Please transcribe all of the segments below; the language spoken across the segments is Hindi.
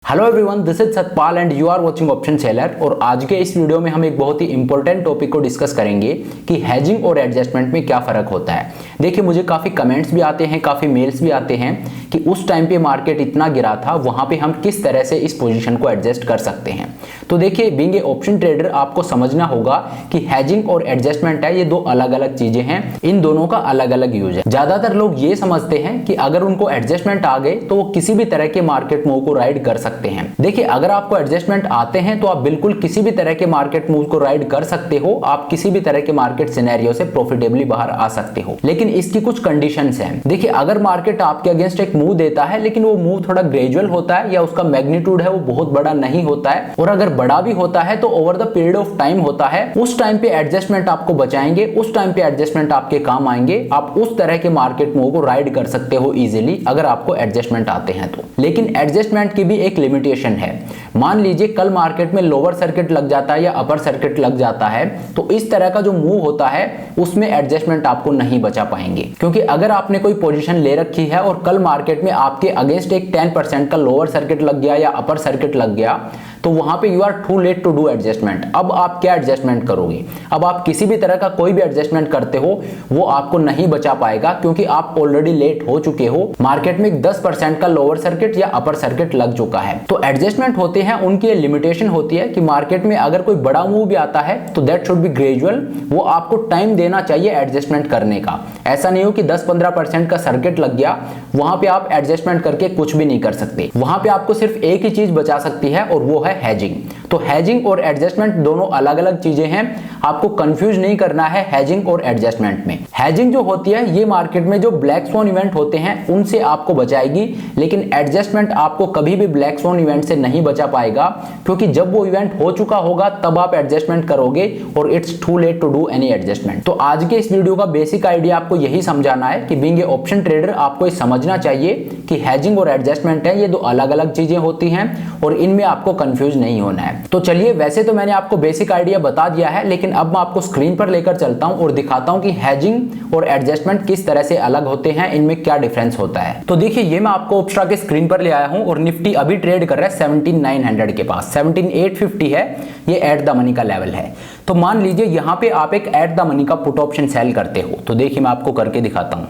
Hello everyone, this is Satpal and you are watching option seller. और आज के इस वीडियो में हम एक बहुत ही इंपॉर्टेंट टॉपिक को डिस्कस करेंगे कि हेजिंग और एडजस्टमेंट में क्या फ़र्क होता है। देखिए, मुझे काफ़ी कमेंट्स भी आते हैं, काफ़ी मेल्स भी आते हैं कि उस टाइम पे मार्केट इतना गिरा था, वहाँ पे हम किस तरह से इस पोजीशन को एडजस्ट कर सकते हैं। तो देखिए, बीइंग ए ऑप्शन ट्रेडर आपको समझना होगा कि हेजिंग और एडजस्टमेंट है, ये दो अलग अलग चीज़ें हैं, इन दोनों का अलग अलग यूज है। ज़्यादातर लोग ये समझते हैं कि अगर उनको एडजस्टमेंट आ गए तो वो किसी भी तरह के मार्केट मूव को राइड कर सकते हैं। देखिए, अगर आपको एडजस्टमेंट आते हैं तो आप बिल्कुल किसी भी तरह के मार्केट मूव को राइड कर सकते हो, आप किसी भी तरह के मार्केट सिनेरियो से प्रॉफिटेबली बाहर आ सकते हो। लेकिन इसकी कुछ कंडीशंस हैं। देखिए, अगर मार्केट आपके अगेंस्ट एक मूव देता है लेकिन वो मूव थोड़ा ग्रेजुअल होता है या उसका मैग्नीट्यूड है वो बहुत बड़ा नहीं होता है, और अगर बड़ा भी होता है तो over the period of time होता है, उस टाइम पे एडजस्टमेंट आपको बचाएंगे, उस टाइम पे एडजस्टमेंट आपके काम आएंगे। आप उस तरह के मार्केट मूव को राइड कर सकते हो इजीली अगर आपको एडजस्टमेंट आते हैं तो। लेकिन एडजस्टमेंट की भी एक लिमिटेशन है। मान लीजिए कल मार्केट में लोअर सर्किट लग जाता है या अपर सर्किट लग जाता है, तो इस तरह का जो मूव होता है उसमें एडजस्टमेंट आपको नहीं बचा पाएंगे। क्योंकि अगर आपने कोई पोजीशन ले रखी है और कल मार्केट में आपके अगेंस्ट एक 10% का लोअर सर्किट लग गया या अपर सर्किट लग गया, तो वहां पे you are too late to do adjustment. अब आप क्या एडजस्टमेंट करोगे? अब आप किसी भी तरह का कोई भी एडजस्टमेंट करते हो वो आपको नहीं बचा पाएगा, क्योंकि आप ऑलरेडी लेट हो चुके हो। मार्केट में 10% का लोअर सर्किट या अपर सर्किट लग चुका है। तो एडजस्टमेंट होते हैं, उनकी लिमिटेशन होती है कि मार्केट में अगर कोई बड़ा मूव भी आता है तो दैट शुड बी ग्रेजुअल। वो आपको टाइम देना चाहिए एडजस्टमेंट करने का। ऐसा नहीं हो कि 10-15% का सर्किट लग गया, वहां पे आप एडजस्टमेंट करके कुछ भी नहीं कर सकते। वहां पे आपको सिर्फ एक ही चीज बचा सकती है और वो है हेजिंग। तो हेजिंग और एडजस्टमेंट दोनों अलग अलग चीजें हैं, आपको कंफ्यूज नहीं करना है हेजिंग और एडजस्टमेंट में। हेजिंग जो होती है ये मार्केट में जो ब्लैक स्वॉन इवेंट होते हैं उनसे आपको बचाएगी, लेकिन एडजस्टमेंट आपको कभी भी ब्लैक स्वॉन इवेंट से नहीं बचा पाएगा, क्योंकि जब वो इवेंट हो चुका होगा तब आप एडजस्टमेंट करोगे और it's too late to do any adjustment. तो आज के इस वीडियो का बेसिक आइडिया आपको यही समझाना है कि बीइंग ए ऑप्शन ट्रेडर आपको ये समझना चाहिए कि हेजिंग और एडजस्टमेंट है, ये दो अलग अलग चीजें होती हैं और इनमें आपको कंफ्यूज नहीं होना है। तो चलिए, वैसे तो मैंने आपको बेसिक आइडिया बता दिया है, लेकिन अब मैं आपको स्क्रीन पर लेकर चलता हूं और दिखाता हूं कि हेजिंग और एडजस्टमेंट किस तरह से अलग होते हैं, इनमें क्या डिफरेंस होता है। तो देखिए, ये मैं आपको ऑप्शा के स्क्रीन पर ले आया हूं और निफ्टी अभी ट्रेड कर रहा है 17,900 के पास। 17,850 है, ये एट द मनी का लेवल है। तो मान लीजिए यहां पे आप एक एट द मनी का पुट ऑप्शन सेल करते हो। तो देखिए, मैं आपको करके दिखाता हूं।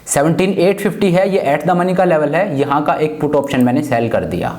17,850 है, ये एट द मनी का लेवल है, यहां का एक पुट ऑप्शन मैंने सेल कर दिया।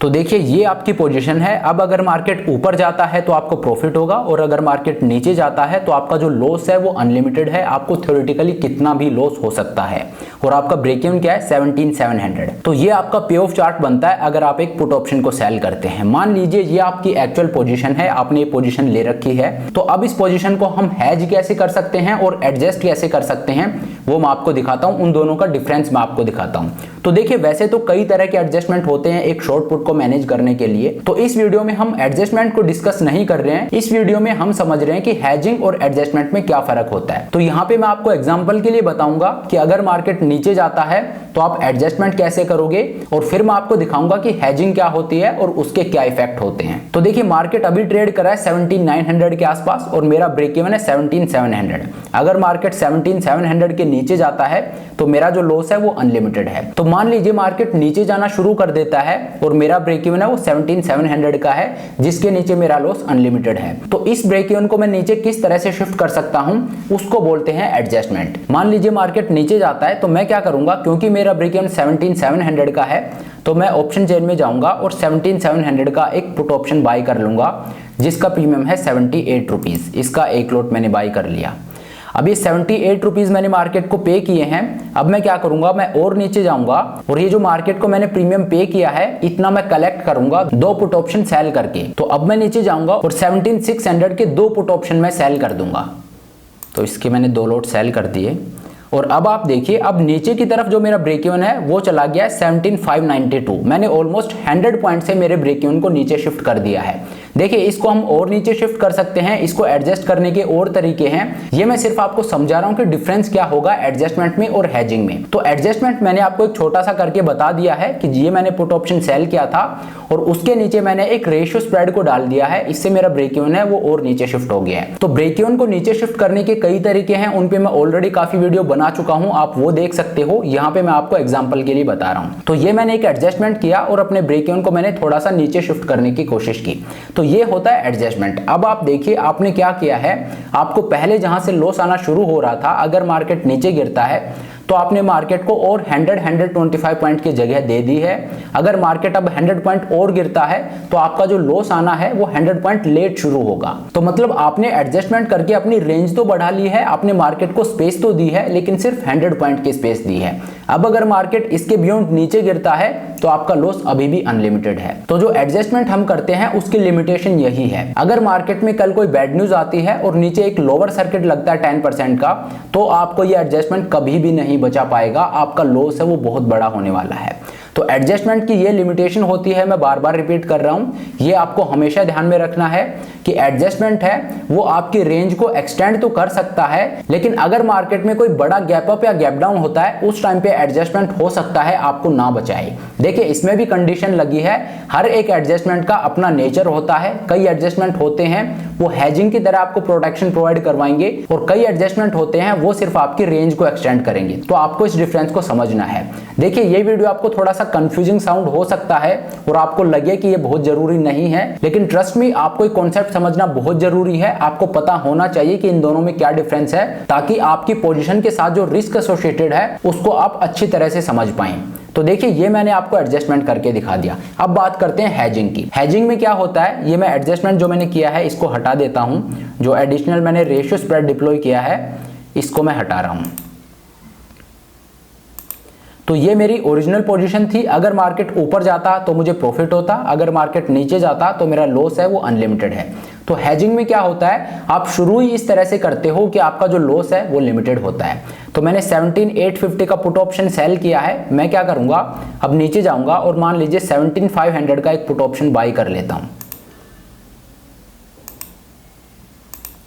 तो देखिए, ये आपकी पोजीशन है। अब अगर मार्केट ऊपर जाता है तो आपको प्रॉफिट होगा, और अगर मार्केट नीचे जाता है तो आपका जो लॉस है वो अनलिमिटेड है। आपको थ्योरेटिकली कितना भी लॉस हो सकता है, और आपका ब्रेक इवन क्या है? 17,700। तो ये आपका पे ऑफ चार्ट बनता है अगर आप एक पुट ऑप्शन को सेल करते हैं। मान लीजिए ये आपकी एक्चुअल पोजीशन है, आपने ये पोजीशन ले रखी है। तो अब इस पोजीशन को हम हेज कैसे कर सकते हैं और एडजस्ट कैसे कर सकते हैं वो मैं आपको दिखाता हूं। उन दोनों का डिफरेंस मैं आपको दिखाता हूं। तो देखिए, वैसे तो कई तरह के एडजस्टमेंट होते हैं एक शॉर्ट पुट को मैनेज करने के लिए। तो इस वीडियो में हम एडजस्टमेंट को डिस्कस नहीं कर रहे हैं, इस वीडियो में हम समझ रहे हैं कि हेजिंग और एडजस्टमेंट में क्या फर्क होता है। तो यहाँ पे मैं आपको एग्जांपल के लिए बताऊंगा कि अगर मार्केट नीचे जाता है तो आप एडजस्टमेंट कैसे करोगे, और फिर मैं आपको दिखाऊंगा कि हेजिंग क्या होती है और उसके क्या इफेक्ट होते हैं। तो देखिए, मार्केट अभी ट्रेड कर रहा है 17,900 के आसपास और मेरा ब्रेक इवन है 17,700। अगर मार्केट 17,700 के नीचे जाता है तो मेरा जो लॉस है वो अनलिमिटेड है। तो मान लीजिए मार्केट नीचे जाना शुरू कर देता है और मेरा ब्रेक इवन है वो 17,700 का है, जिसके नीचे मेरा लॉस अनलिमिटेड है। तो इस ब्रेक इवन को मैं नीचे किस तरह से शिफ्ट कर सकता हूं, उसको बोलते हैं एडजस्टमेंट। मान लीजिए मार्केट नीचे जाता है तो मैं क्या करूंगा, क्योंकि मेरा ब्रेक इवन 17,700 का है, तो मैं ऑप्शन चेन में जाऊंगा और 17,700 का एक पुट ऑप्शन बाय कर लूंगा, जिसका प्रीमियम है 78 रुपीज। इसका एक लॉट मैंने बाय कर लिया। अब ये 78 रुपीज मैंने मार्केट को पे किए हैं। अब मैं क्या करूंगा, मैं और नीचे जाऊंगा और ये जो मार्केट को मैंने प्रीमियम पे किया है इतना मैं कलेक्ट करूंगा दो पुट ऑप्शन सेल करके। तो अब मैं नीचे जाऊंगा और 17,600 के दो पुट ऑप्शन मैं सेल कर दूंगा। तो इसके मैंने दो लॉट सेल कर दिए, और अब आप देखिए, अब नीचे की तरफ जो मेरा ब्रेक इवन है वो चला गया है 17,592। मैंने ऑलमोस्ट 100 पॉइंट से मेरे ब्रेक इवन को नीचे शिफ्ट कर दिया है। देखिए इसको हम और नीचे शिफ्ट कर सकते हैं, इसको एडजस्ट करने के और तरीके हैं। ये मैं सिर्फ आपको समझा रहा हूं कि डिफरेंस क्या होगा एडजस्टमेंट में और हेजिंग में। तो एडजस्टमेंट मैंने आपको एक छोटा सा करके बता दिया है कि ये मैंने पुट ऑप्शन सेल किया था और उसके नीचे मैंने एक रेशियो स्प्रेड को डाल दिया है, इससे मेरा ब्रेक इवन है वो और नीचे शिफ्ट हो गया है। तो ब्रेक इवन को नीचे शिफ्ट करने के कई तरीके हैं, उन पे मैं ऑलरेडी काफी वीडियो बना चुका हूं, आप वो देख सकते हो। यहाँ पे मैं आपको एग्जांपल के लिए बता रहा हूं। तो ये मैंने एक एडजस्टमेंट किया और अपने ब्रेक इवन को मैंने थोड़ा सा नीचे शिफ्ट करने की कोशिश की, तो ये होता है एडजस्टमेंट। अब आप देखिए आपने क्या किया है, आपको पहले जहां से लॉस आना शुरू हो रहा था, अगर मार्केट नीचे गिरता है तो आपने मार्केट को और 125 पॉइंट की जगह दे दी है। अगर मार्केट अब 100 पॉइंट और गिरता है तो आपका जो लॉस आना है वो 100 पॉइंट लेट शुरू होगा। तो मतलब आपने एडजस्टमेंट करके अपनी रेंज तो बढ़ा ली है, आपने मार्केट को स्पेस तो दी है, लेकिन सिर्फ 100 पॉइंट की स्पेस दी है। अब अगर मार्केट इसके बियॉन्ड नीचे गिरता है तो आपका लॉस अभी भी अनलिमिटेड है। तो जो एडजस्टमेंट हम करते हैं उसकी लिमिटेशन यही है, अगर मार्केट में कल कोई बैड न्यूज आती है और नीचे एक लोअर सर्किट लगता है 10% का, तो आपको ये एडजस्टमेंट कभी भी नहीं बचा पाएगा, आपका लॉस है वो बहुत बड़ा होने वाला है। तो एडजस्टमेंट की ये लिमिटेशन होती है, मैं बार बार रिपीट कर रहा हूं, ये आपको हमेशा ध्यान में रखना है कि एडजस्टमेंट है वो आपकी रेंज को एक्सटेंड तो कर सकता है, लेकिन अगर मार्केट में कोई बड़ा गैप अप या गैप डाउन होता है उस टाइम पे एडजस्टमेंट हो सकता है आपको ना बचाए। देखिए इसमें भी कंडीशन लगी है, हर एक एडजस्टमेंट का अपना नेचर होता है। कई एडजस्टमेंट होते हैं वो हेजिंग की तरह आपको प्रोटेक्शन प्रोवाइड करवाएंगे और कई एडजस्टमेंट होते हैं वो सिर्फ आपकी रेंज को एक्सटेंड करेंगे। तो आपको इस डिफरेंस को समझना है। देखिए ये वीडियो आपको थोड़ा सा कंफ्यूजिंग साउंड हो सकता है और आपको लगे कि ये बहुत जरूरी नहीं है, लेकिन ट्रस्ट मी आपको एक कॉन्सेप्ट समझना बहुत जरूरी है। आपको पता होना चाहिए कि इन दोनों में क्या डिफरेंस है, ताकि आपकी पोजीशन के साथ जो रिस्क एसोसिएटेड है उसको आप अच्छी तरह से समझ पाएं। तो देखिए ये मैंने आपको एडजस्टमेंट करके दिखा दिया। अब बात करते हैं हेजिंग की। हेजिंग में क्या होता है, ये मैं एडजस्टमेंट जो मैंने किया है इसको हटा देता हूं, जो एडिशनल मैंने रेशियो स्प्रेड डिप्लॉय किया है इसको मैं हटा रहा हूं। तो ये मेरी ओरिजिनल पोजीशन थी, अगर मार्केट ऊपर जाता तो मुझे प्रॉफिट होता, अगर मार्केट नीचे जाता तो मेरा लॉस है वो अनलिमिटेड है। तो हेजिंग में क्या होता है, आप शुरू ही इस तरह से करते हो कि आपका जो लॉस है वो लिमिटेड होता है। तो मैंने 17,850 का पुट ऑप्शन सेल किया है, मैं क्या करूंगा अब नीचे जाऊंगा और मान लीजिए 17,500 का एक पुट ऑप्शन बाई कर लेता हूं।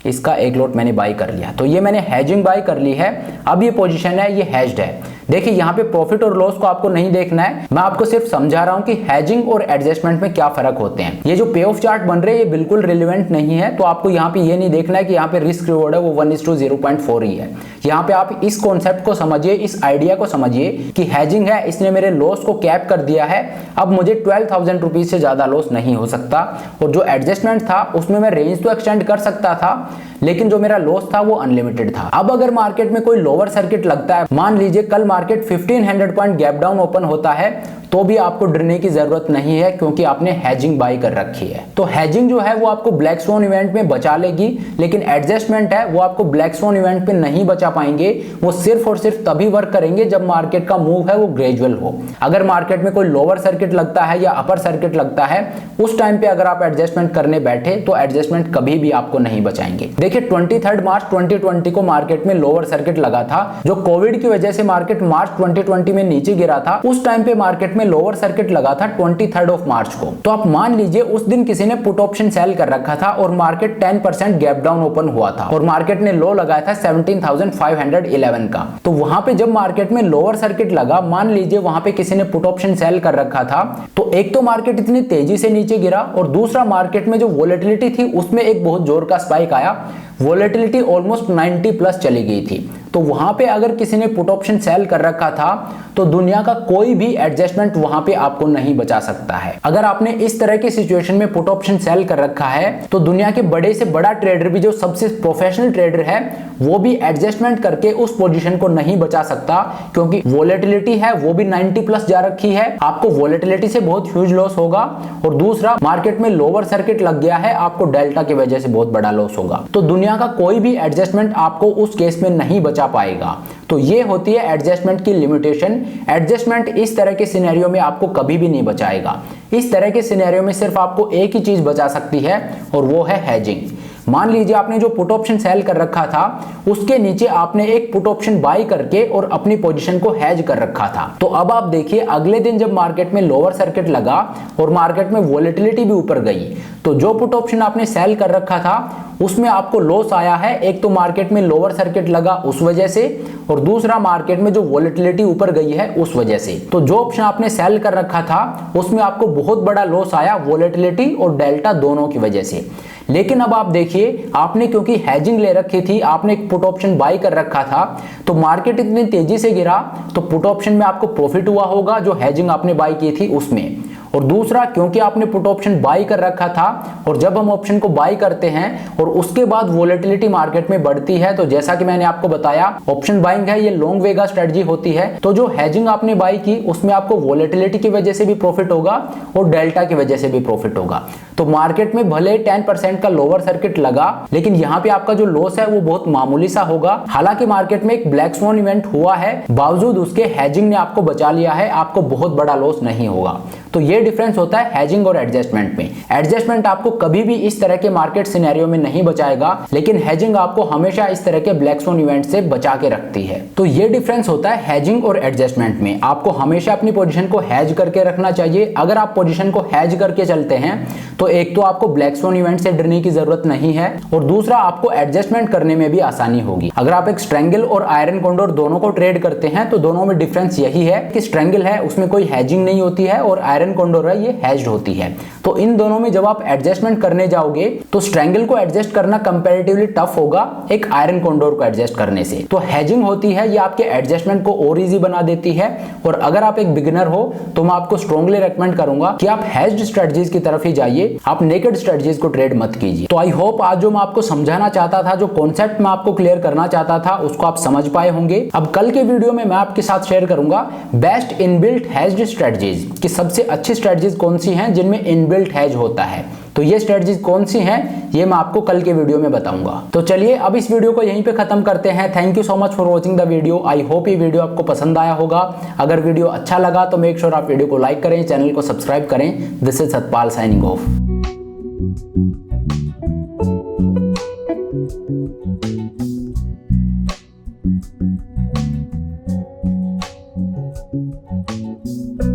इसका एक लॉट मैंने बाई कर लिया, तो ये मैंने हेजिंग बाई कर ली है। अब ये पोजीशन है ये हेज्ड है। देखिए यहाँ पे प्रॉफिट और लॉस को आपको नहीं देखना है, मैं आपको सिर्फ समझा रहा हूँ कि हेजिंग और एडजस्टमेंट में क्या फर्क होते हैं। ये जो पे ऑफ चार्ट बन रहे हैं ये बिल्कुल रिलेवेंट नहीं है, तो आपको यहाँ पे ये नहीं देखना है कि यहाँ पे रिस्क रिवॉर्ड है वो 1:0.4 ही है। यहाँ पे आप इस कॉन्सेप्ट को समझिए, इस आइडिया को समझिए कि हेजिंग है, इसने मेरे लॉस को कैप कर दिया है, अब मुझे 12,000 रुपीज से ज्यादा लॉस नहीं हो सकता। और जो एडजस्टमेंट था उसमें मैं रेंज तो एक्सटेंड कर सकता था, लेकिन जो मेरा लॉस था वो अनलिमिटेड था। अब अगर मार्केट में कोई लोअर सर्किट लगता है, मान लीजिए कल market 1500 point gap down open होता है, तो भी आपको डरने की जरूरत नहीं है, क्योंकि आपने हेजिंग बाई कर रखी है। तो हेजिंग जो है वो आपको ब्लैक स्वॉन इवेंट में बचा लेगी, लेकिन एडजस्टमेंट है वो आपको ब्लैक स्वॉन इवेंट पे नहीं बचा पाएंगे। वो सिर्फ और सिर्फ तभी वर्क करेंगे जब मार्केट का मूव है वो ग्रेजुअल हो। अगर मार्केट में कोई लोअर सर्किट लगता है या अपर सर्किट लगता है, उस टाइम पे अगर आप एडजस्टमेंट करने बैठे तो एडजस्टमेंट कभी भी आपको नहीं बचाएंगे। देखिए 23 मार्च 2020 को मार्केट में लोअर सर्किट लगा था, जो कोविड की वजह से मार्केट मार्च 2020 में नीचे गिरा था। उस टाइम पे मार्केट में लोअर सर्किट लगा था 23 मार्च को। तो आप मान लीजिए उस दिन किसी ने पुट ऑप्शन सेल कर रखा था और मार्केट 10% गैप डाउन ओपन हुआ था और मार्केट ने लो लगाया था 17,511 का। तो वहां पे जब मार्केट में लोअर सर्किट लगा, मान लीजिए वहां पे किसी ने पुट ऑप्शन सेल कर रखा था, तो एक तो मार्केट इतनी तेजी से नीचे गिरा और दूसरा मार्केट में जो वोलेटिलिटी थी उसमें एक बहुत जोर का स्पाइक आया, वोलेटिलिटी ऑलमोस्ट 90 प्लस चली गई थी। तो वहां पे अगर किसी ने पुट ऑप्शन सेल कर रखा था तो दुनिया का कोई भी एडजस्टमेंट वहां पे आपको नहीं बचा सकता है। अगर आपने इस तरह की सिचुएशन में पुट ऑप्शन सेल कर रखा है तो दुनिया के बड़े से बड़ा ट्रेडर भी, जो सबसे प्रोफेशनल ट्रेडर है, वो भी एडजस्टमेंट करके उस पोजीशन को नहीं बचा सकता, क्योंकि वोलेटिलिटी है वो भी 90 प्लस जा रखी है। आपको वोलेटिलिटी से बहुत ह्यूज लॉस होगा और दूसरा मार्केट में लोअर सर्किट लग गया है, आपको डेल्टा की वजह से बहुत बड़ा लॉस होगा। तो दुनिया का कोई भी एडजस्टमेंट आपको उस केस में नहीं बचा पाएगा। तो ये होती है एडजस्टमेंट की लिमिटेशन। एडजस्टमेंट इस तरह के सिनेरियो में आपको कभी भी नहीं बचाएगा। इस तरह के सिनेरियो में सिर्फ आपको एक ही चीज बचा सकती है और वो है हेजिंग। मान लीजिए आपने जो पुट ऑप्शन सेल कर रखा था उसके नीचे आपने एक पुट ऑप्शन बाई करके और अपनी पोजीशन को हेज कर रखा था। तो अब आप देखिए अगले दिन जब मार्केट में लोअर सर्किट लगा और मार्केट में वोलेटिलिटी भी ऊपर गई, तो जो पुट ऑप्शन आपने सेल कर रखा था उसमें आपको लॉस आया है। एक तो मार्केट में लोअर सर्किट लगा उस वजह से, और दूसरा मार्केट में जो वोलेटिलिटी ऊपर गई है उस वजह से। तो जो ऑप्शन आपने सेल कर रखा था उसमें आपको बहुत बड़ा लॉस आया वोलेटिलिटी और डेल्टा दोनों की वजह से। लेकिन अब आप देखिए आपने क्योंकि हैजिंग ले रखी थी, आपने एक पुट ऑप्शन बाई कर रखा था, तो मार्केट इतनी तेजी से गिरा तो पुट ऑप्शन में आपको प्रॉफिट हुआ होगा जो हैजिंग आपने बाई की थी उसमें। और दूसरा क्योंकि आपने पुट ऑप्शन बाई कर रखा था, और जब हम ऑप्शन को बाई करते हैं और उसके बाद वोलेटिलिटी मार्केट में बढ़ती है, तो जैसा कि मैंने आपको बताया ऑप्शन बाइंग है ये लॉन्ग वेगा स्ट्रेटजी होती है। तो जो हैजिंग आपने बाई की उसमें आपको वोलेटिलिटी की वजह से भी प्रॉफिट होगा और डेल्टा की वजह से भी प्रॉफिट होगा। तो मार्केट में भले 10% का लोअर सर्किट लगा, लेकिन यहाँ पे आपका जो लॉस है वो बहुत मामूली सा होगा। हालांकि मार्केट में एक ब्लैक स्वॉन इवेंट हुआ है, बावजूद उसके हैजिंग ने आपको बचा लिया है, आपको बहुत बड़ा लॉस नहीं होगा। तो ये डिफरेंस होता है हैजिंग और एडजस्टमेंट में। एडजस्टमेंट आपको कभी भी इस तरह के मार्केट सिनेरियो में नहीं बचाएगा, लेकिन हैजिंग आपको हमेशा इस तरह के ब्लैक स्वॉन इवेंट से बचा के रखती है। तो ये डिफरेंस होता है हैजिंग और एडजस्टमेंट में। आपको हमेशा अपनी पोजीशन को हैज करके रखना चाहिए। अगर आप पोजीशन को हैज करके चलते हैं तो एक तो आपको ब्लैक स्वॉन इवेंट से डरने की जरूरत नहीं है, और दूसरा आपको एडजस्टमेंट करने में भी आसानी होगी। अगर आप एक स्ट्रेंगल और आयरन कॉन्डोर दोनों को ट्रेड करते हैं तो दोनों में डिफरेंस यही है कि स्ट्रेंगल है उसमें कोई हैजिंग नहीं होती है, और आयरन कॉन्डोर है ये हैज्ड होती है। तो इन दोनों में जब आप एडजस्टमेंट करने जाओगे तो स्ट्रेंगल को एडजस्ट करना कंपैरेटिवली टफ होगा एक आयरन कॉन्डोर को एडजस्ट करने से। तो हैजिंग होती है ये आपके एडजस्टमेंट को और इजी बना देती है। और अगर आप एक बिगिनर हो तो मैं आपको स्ट्रांगली रेकमेंड करूंगा कि आप हैज्ड स्ट्रेटजीज की तरफ ही जाइए, आप नेकेड स्ट्रेटजीज को ट्रेड मत कीजिए। तो आई होप आज जो मैं आपको समझाना चाहता था, जो कॉन्सेप्ट मैं आपको क्लियर करना चाहता था, उसको आप समझ पाए होंगे। अब कल के वीडियो में मैं आपके साथ शेयर करूंगा बेस्ट इनबिल्ट हैज्ड स्ट्रेटजीज की सबसे अच्छी स्ट्रेटजीज कौन सी हैं जिनमें इनबिल्ट हैज होता है। तो ये स्ट्रेटजीज कौन सी हैं ये मैं आपको कल के वीडियो में बताऊंगा। तो चलिए अब इस वीडियो को यहीं पे खत्म करते हैं। Thank you so much for watching the video. I hope ये वीडियो आपको पसंद आया होगा। अगर वीडियो अच्छा लगा तो मेक श्योर आप वीडियो को लाइक करें, चैनल को सब्सक्राइब करें। This is Satpal signing off.